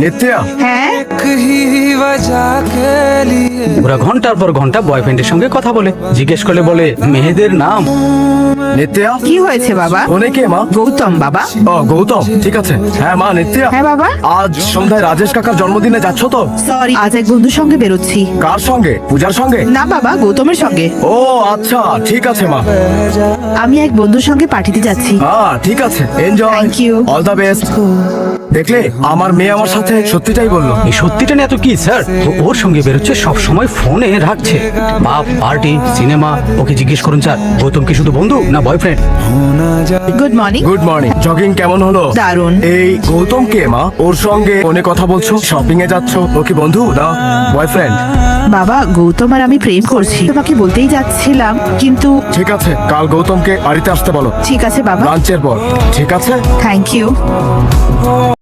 নিত্যা, হ্যাঁ ওরা ঘন্টার পর ঘন্টা বয়ফ্রেন্ডের সঙ্গে কথা বলে, জিজ্ঞেস করলে বলে মেয়েদের নাম। নিত্যা, কি হয়েছে বাবা? ফোনে কে মা? গৌতম বাবা। ও গৌতম, ঠিক আছে। হ্যাঁ মা, নিত্যা, হ্যাঁ বাবা। আজ সন্ধ্যায় রাজেশ কাকার জন্মদিনে যাচ্ছ তো? সরি, আজ এক বন্ধুর সঙ্গে বেরোচ্ছি। কার সঙ্গে? পূজার সঙ্গে? না বাবা, গৌতমের সঙ্গে। ও আচ্ছা, ঠিক আছে মা। আমি এক বন্ধুর সঙ্গে পার্টিতে যাচ্ছি। হ্যাঁ ঠিক আছে, enjoy. Thank you. All the best. দেখলে, আমার মেয়ে আমার সাথে সত্যিটাই বললো। এই সত্যিটা নিয়ে এত কি স্যার? তো ওর সঙ্গে বেরোচ্ছে, সব সময় ফোনে রাখছে। বাপ, পার্টি, সিনেমা, ওকে জিজ্ঞেস করুন স্যার গৌতম কি শুধু বন্ধু না boyfriend? Good morning. Good morning. Jogging কেমন হলো? দারুণ। এই গৌতম কে মা? ওর সঙ্গে ফোনে কথা বলছো, শপিং এ যাচ্ছ, ও কি বন্ধু না বয়ফ্রেন্ড? বাবা, গৌতম আর আমি প্রেম করছি, তোমাকে বলতেই যাচ্ছিলাম, কিন্তু ঠিক আছে, কাল গৌতমকে বাড়িতে আসতে বলো, ঠিক আছে বাবা। লাঞ্চের পর। ঠিক আছে। Thank you.